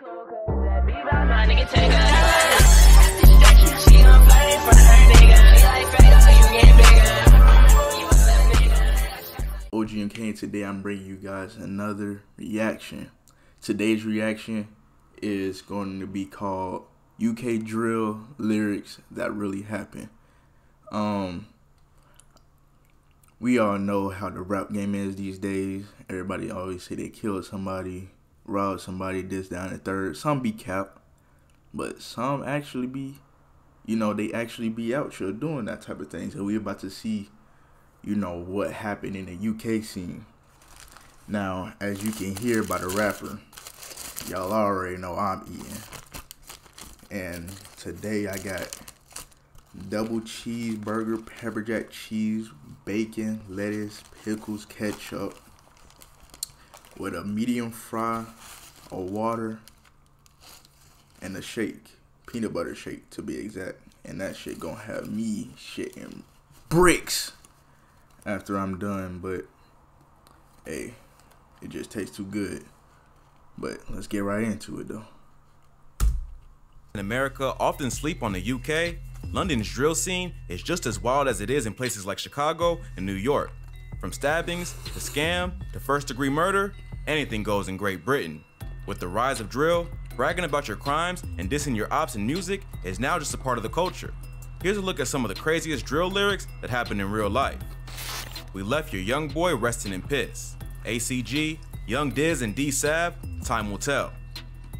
OG and Kane, today I'm bringing you guys another reaction. Today's reaction is going to be called UK Drill Lyrics That Really Happened. We all know how the rap game is these days. Everybody always say they killed somebody, robbed somebody, this, down, and third. Some be cap, but some actually be, they actually be out here doing that type of thing. So we're about to see, what happened in the UK scene. Now, as you can hear by the rapper, y'all already know I'm eating. And today I got double cheeseburger, pepper jack cheese, bacon, lettuce, pickles, ketchup, with a medium fry, a water, and a shake, peanut butter shake to be exact. And that shit gonna have me shitting bricks after I'm done, but hey, it just tastes too good. But let's get right into it though. In America often sleep on the UK, London's drill scene is just as wild as it is in places like Chicago and New York. From stabbings to scam to first-degree murder, anything goes in Great Britain. With the rise of drill, bragging about your crimes and dissing your ops in music is now just a part of the culture. Here's a look at some of the craziest drill lyrics that happen in real life. We left your young boy resting in piss. ACG, Young Diz and D-Sav, time will tell.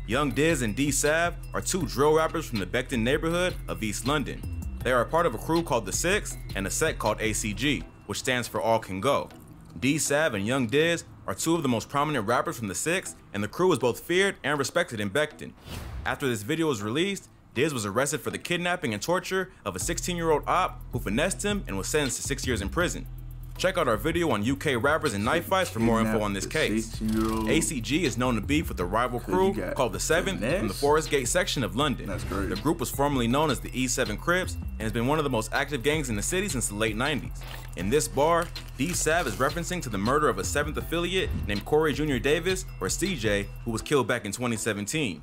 Young Diz and D-Sav are two drill rappers from the Beckton neighborhood of East London. They are a part of a crew called The Six and a set called ACG, which stands for All Can Go. D-Sav and Young Diz are two of the most prominent rappers from The Six, and the crew is both feared and respected in Beckton. After this video was released, Diz was arrested for the kidnapping and torture of a 16-year-old op who finessed him and was sentenced to 6 years in prison. Check out our video on UK rappers and knife fights for more info on this case. ACG is known to beef with the rival crew called The Seventh from the Forest Gate section of London. The group was formerly known as the E7 Crips and has been one of the most active gangs in the city since the late 90s. In this bar, D-Sav is referencing to the murder of a 7th affiliate named Corey Jr. Davis, or CJ, who was killed back in 2017.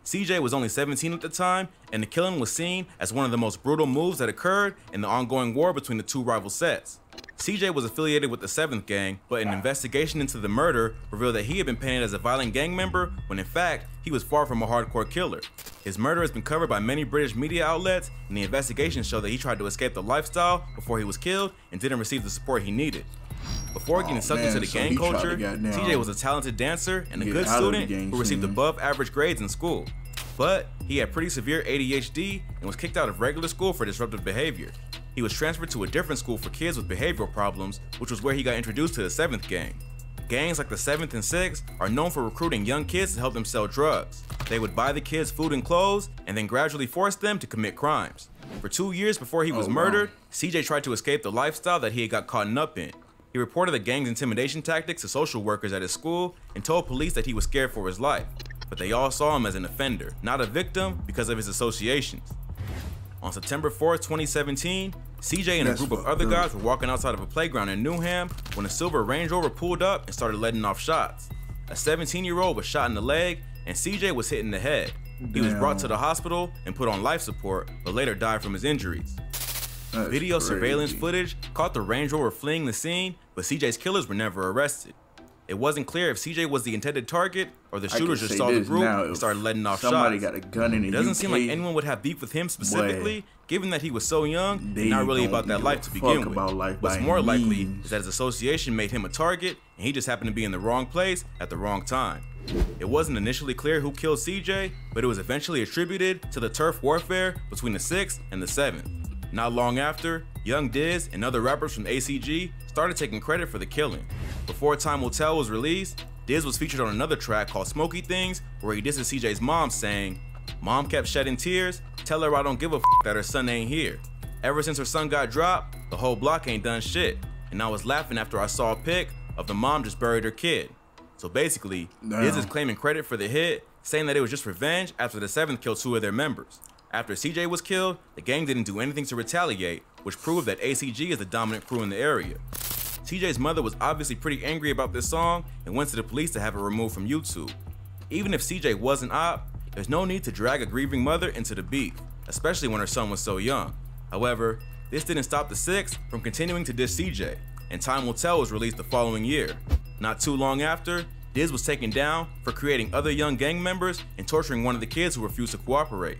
CJ was only 17 at the time, and the killing was seen as one of the most brutal moves that occurred in the ongoing war between the two rival sets. CJ was affiliated with the 7th gang, but an investigation into the murder revealed that he had been painted as a violent gang member when in fact, he was far from a hardcore killer. His murder has been covered by many British media outlets, and the investigation showed that he tried to escape the lifestyle before he was killed and didn't receive the support he needed. Before getting sucked into the gang culture, CJ was a talented dancer and a good student who received above average grades in school. But he had pretty severe ADHD and was kicked out of regular school for disruptive behavior. He was transferred to a different school for kids with behavioral problems, which was where he got introduced to the 7th gang. Gangs like the 7th and 6th are known for recruiting young kids to help them sell drugs. They would buy the kids food and clothes and then gradually force them to commit crimes. For 2 years before he was murdered, CJ tried to escape the lifestyle that he had got caught up in. He reported the gang's intimidation tactics to social workers at his school and told police that he was scared for his life. But they all saw him as an offender, not a victim, because of his associations. On September 4th, 2017, CJ and a group of other guys were walking outside of a playground in Newham when a silver Range Rover pulled up and started letting off shots. A 17-year-old was shot in the leg and CJ was hit in the head. He was brought to the hospital and put on life support, but later died from his injuries. Video surveillance footage caught the Range Rover fleeing the scene, but CJ's killers were never arrested. It wasn't clear if CJ was the intended target or the shooters just saw the group and started letting off shots. Got a gun in the It doesn't seem like anyone would have beef with him specifically, given that he was so young and not really about that life to begin with. What's more likely is that his association made him a target and he just happened to be in the wrong place at the wrong time. It wasn't initially clear who killed CJ, but it was eventually attributed to the turf warfare between the 6th and the 7th. Not long after, Young Diz and other rappers from ACG started taking credit for the killing. Before Time Will Tell was released, Diz was featured on another track called Smoky Things, where he disses CJ's mom saying, "Mom kept shedding tears, tell her I don't give a f that her son ain't here. Ever since her son got dropped, the whole block ain't done shit, and I was laughing after I saw a pic of the mom just buried her kid." So basically, Diz is claiming credit for the hit, saying that it was just revenge after the 7th killed 2 of their members. After CJ was killed, the gang didn't do anything to retaliate, which proved that ACG is the dominant crew in the area. CJ's mother was obviously pretty angry about this song and went to the police to have it removed from YouTube. Even if CJ was an op, there's no need to drag a grieving mother into the beef, especially when her son was so young. However, this didn't stop the Six from continuing to diss CJ, and Time Will Tell was released the following year. Not too long after, Diz was taken down for creating other young gang members and torturing one of the kids who refused to cooperate.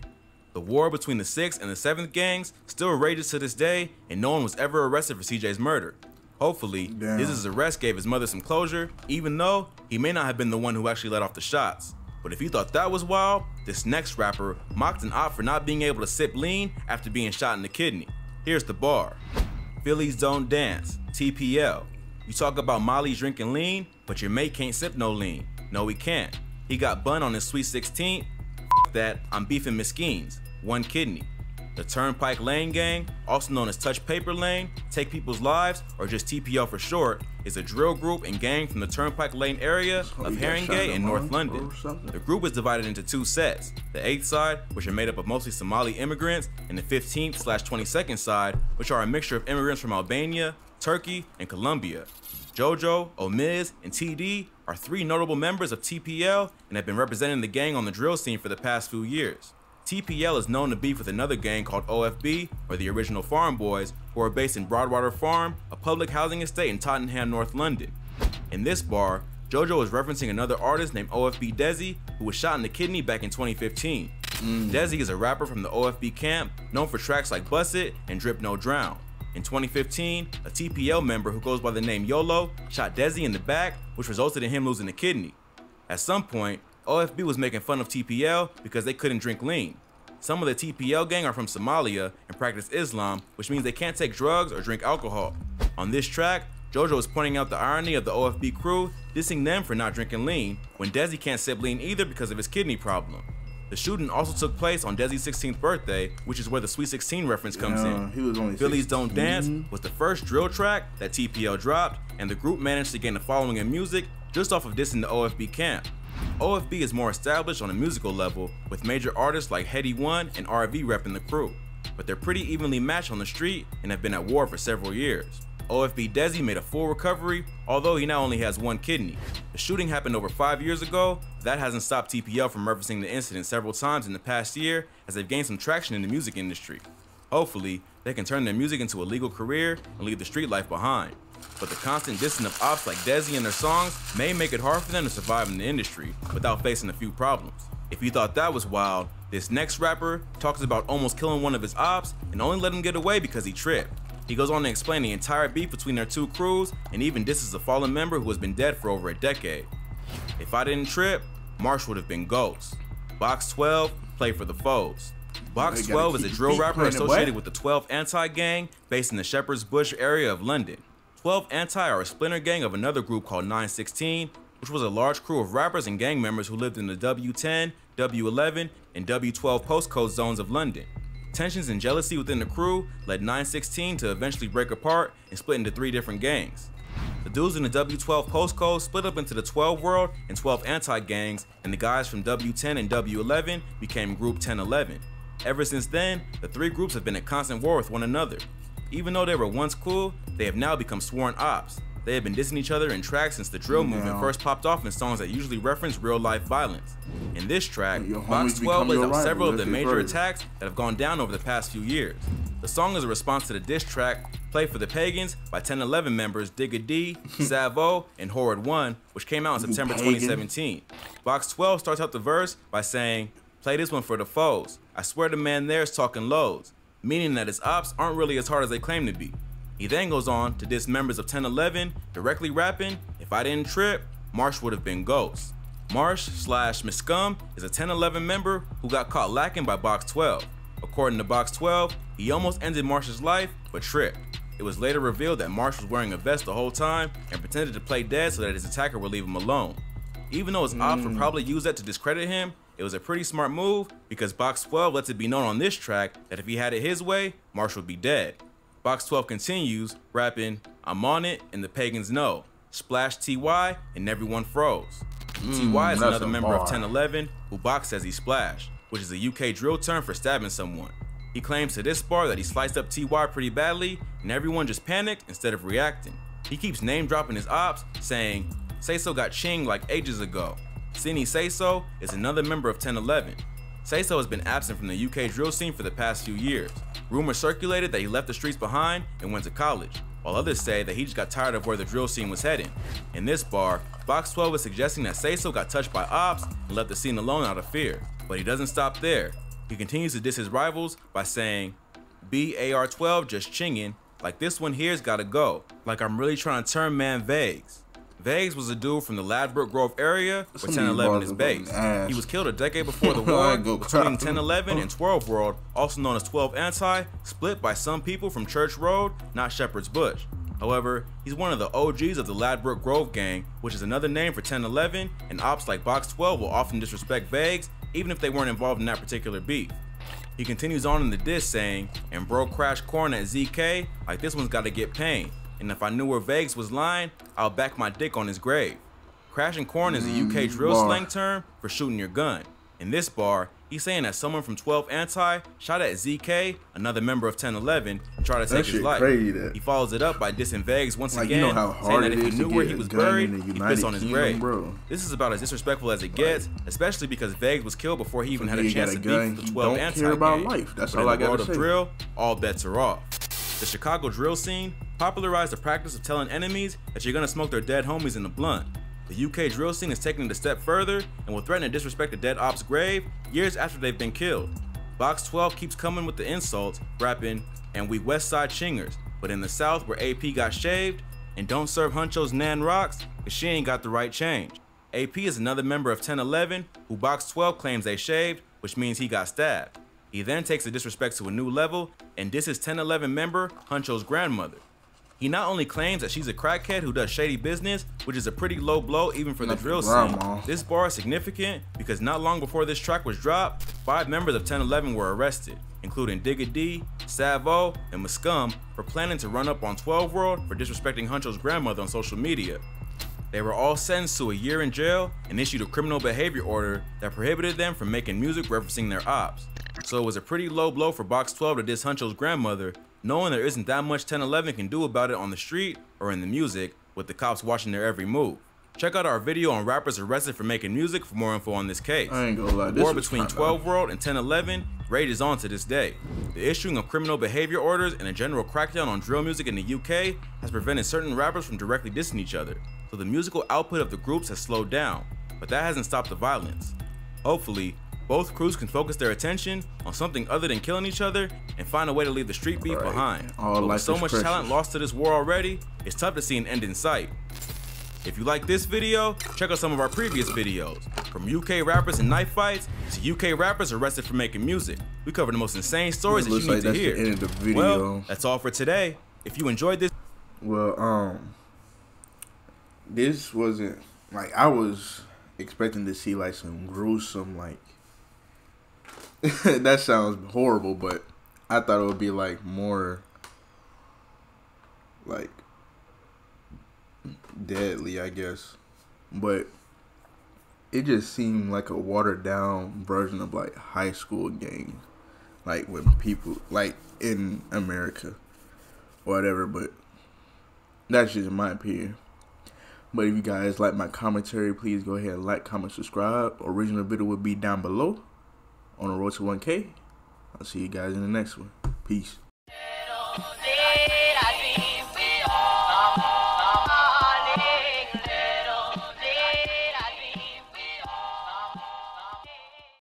The war between the 6th and the 7th gangs still rages to this day, and no one was ever arrested for CJ's murder. Hopefully, Diz's arrest gave his mother some closure, even though he may not have been the one who actually let off the shots. But if you thought that was wild, this next rapper mocked an op for not being able to sip lean after being shot in the kidney. Here's the bar. Phillies don't dance, TPL. You talk about Molly drinking lean, but your mate can't sip no lean. No, he can't. He got bun on his Sweet 16. F that, I'm beefing Mesquines, one kidney. The Turnpike Lane Gang, also known as Touch Paper Lane, Take People's Lives, or just TPL for short, is a drill group and gang from the Turnpike Lane area of Haringey in North London. The group is divided into two sets, the 8th side, which are made up of mostly Somali immigrants, and the 15th/22nd side, which are a mixture of immigrants from Albania, Turkey, and Colombia. JoJo, Omiz, and TD are 3 notable members of TPL and have been representing the gang on the drill scene for the past few years. TPL is known to beef with another gang called OFB, or the Original Farm Boys, who are based in Broadwater Farm, a public housing estate in Tottenham, North London. In this bar, JoJo is referencing another artist named OFB Desi, who was shot in the kidney back in 2015. Desi is a rapper from the OFB camp, known for tracks like Bust It and Drip No Drown. In 2015, a TPL member who goes by the name YOLO shot Desi in the back, which resulted in him losing a kidney. At some point, OFB was making fun of TPL because they couldn't drink lean. Some of the TPL gang are from Somalia and practice Islam, which means they can't take drugs or drink alcohol. On this track, JoJo is pointing out the irony of the OFB crew dissing them for not drinking lean, when Desi can't sip lean either because of his kidney problem. The shooting also took place on Desi's 16th birthday, which is where the Sweet 16 reference comes in. He was only Phillies Don't Dance was the first drill track that TPL dropped, and the group managed to gain a following in music just off of dissing the OFB camp. OFB is more established on a musical level, with major artists like Heady One and RV repping the crew, but they're pretty evenly matched on the street and have been at war for several years. OFB Desi made a full recovery, although he now only has one kidney. The shooting happened over 5 years ago, but that hasn't stopped TPL from referencing the incident several times in the past year, as they've gained some traction in the music industry. Hopefully, they can turn their music into a legal career and leave the street life behind. But the constant dissing of ops like Desi in their songs may make it hard for them to survive in the industry without facing a few problems. If you thought that was wild, this next rapper talks about almost killing one of his ops and only let him get away because he tripped. He goes on to explain the entire beef between their two crews and even disses a fallen member who has been dead for over a decade. If I didn't trip, Marsh would have been Ghost. Box 12, play for the foes. Box 12 is a drill rapper associated with the 12 Anti-gang based in the Shepherd's Bush area of London. 12 Anti are a splinter gang of another group called 916, which was a large crew of rappers and gang members who lived in the W10, W11, and W12 postcode zones of London. Tensions and jealousy within the crew led 916 to eventually break apart and split into 3 different gangs. The dudes in the W12 postcode split up into the 12 World and 12 Anti-gangs, and the guys from W10 and W11 became Group 1011. Ever since then, the 3 groups have been at constant war with one another. Even though they were once cool, they have now become sworn ops. They have been dissing each other in tracks since the drill movement first popped off in songs that usually reference real-life violence. In this track, Box 12 lays out several of the major attacks that have gone down over the past few years. The song is a response to the diss track Play for the Pagans by 1011 members Digga D, Savo, and Horrid One, which came out in September 2017. Box 12 starts out the verse by saying, "Play this one for the foes. I swear the man there's talking loads," meaning that his ops aren't really as hard as they claim to be. He then goes on to diss members of 1011, directly rapping, "If I didn't trip, Marsh would have been Ghost." Marsh/Miscum is a 1011 member who got caught lacking by Box 12. According to Box 12, he almost ended Marsh's life, but tripped. It was later revealed that Marsh was wearing a vest the whole time and pretended to play dead so that his attacker would leave him alone. Even though his ops would probably use that to discredit him, it was a pretty smart move because Box 12 lets it be known on this track that if he had it his way, Marsh would be dead. Box 12 continues, rapping, "I'm on it and the pagans know. Splash TY and everyone froze." TY is another member of 1011 who Box says he splashed, which is a UK drill term for stabbing someone. He claims to this bar that he sliced up TY pretty badly and everyone just panicked instead of reacting. He keeps name dropping his ops, saying, "Say so got chinged like ages ago." Sini Sayso is another member of 1011. Sayso has been absent from the UK drill scene for the past few years. Rumors circulated that he left the streets behind and went to college, while others say that he just got tired of where the drill scene was heading. In this bar, Box 12 is suggesting that Sayso got touched by ops and left the scene alone out of fear. But he doesn't stop there. He continues to diss his rivals by saying, BAR12 just chinging, like this one here's gotta go, like I'm really trying to turn man Vegs. Vegs was a dude from the Ladbroke Grove area where 1011 is based. He was killed a decade before the war between 1011 and 12 World, also known as 12 Anti, split by some people from Church Road, not Shepherd's Bush. However, he's one of the OGs of the Ladbroke Grove gang, which is another name for 1011, and ops like Box 12 will often disrespect Vegs, even if they weren't involved in that particular beef. He continues on in the diss saying, and bro crashed corn at ZK, like this one's gotta get pain. And if I knew where Vegas was lying, I'll back my dick on his grave. Crashing corn is a UK drill slang term for shooting your gun. In this bar, he's saying that someone from 12 Anti shot at ZK, another member of 1011, and tried to take his life. He follows it up by dissing Vegas once again, saying that if he knew where he was buried, he'd piss on his grave. Bro. This is about as disrespectful as it gets, especially because Vegas was killed before he even had a chance to beef with the 12 Anti gang. That's all I gotta say. In the world of drill, all bets are off. The Chicago drill scene popularized the practice of telling enemies that you're gonna smoke their dead homies in the blunt. The UK drill scene is taking it a step further and will threaten to disrespect a dead op's grave years after they've been killed. Box 12 keeps coming with the insults, rapping, and we West Side chingers, but in the South where AP got shaved, and don't serve Huncho's Nan rocks, cause she ain't got the right change. AP is another member of 1011 who Box 12 claims they shaved, which means he got stabbed. He then takes the disrespect to a new level and disses 1011 member Huncho's grandmother. He not only claims that she's a crackhead who does shady business, which is a pretty low blow even for the drill scene. This bar is significant because not long before this track was dropped, 5 members of 1011 were arrested, including Digga D, Savo, and Muscum for planning to run up on 12 World for disrespecting Huncho's grandmother on social media. They were all sentenced to a year in jail and issued a criminal behavior order that prohibited them from making music referencing their ops. So it was a pretty low blow for Box 12 to diss Huncho's grandmother, knowing there isn't that much 1011 can do about it on the street or in the music, with the cops watching their every move. Check out our video on rappers arrested for making music for more info on this case. I ain't gonna lie, the war between 12 World and 1011 rages on to this day. The issuing of criminal behavior orders and a general crackdown on drill music in the UK has prevented certain rappers from directly dissing each other, so the musical output of the groups has slowed down, but that hasn't stopped the violence. Hopefully, both crews can focus their attention on something other than killing each other and find a way to leave the street beef behind. But with so much talent lost to this war already, it's tough to see an end in sight. If you like this video, check out some of our previous videos. From UK rappers and knife fights to UK rappers arrested for making music. We cover the most insane stories that you need to hear. The end of the video. Well, that's all for today. If you enjoyed this, this wasn't like I was expecting to see like some gruesome that sounds horrible, but I thought it would be like more like deadly, I guess. But it just seemed like a watered down version of like high school gangs, like when people like in America or whatever. But that's just my opinion. But if you guys like my commentary, please go ahead and like, comment, subscribe. Original video will be down below on the road to 1K. I'll see you guys in the next one. Peace.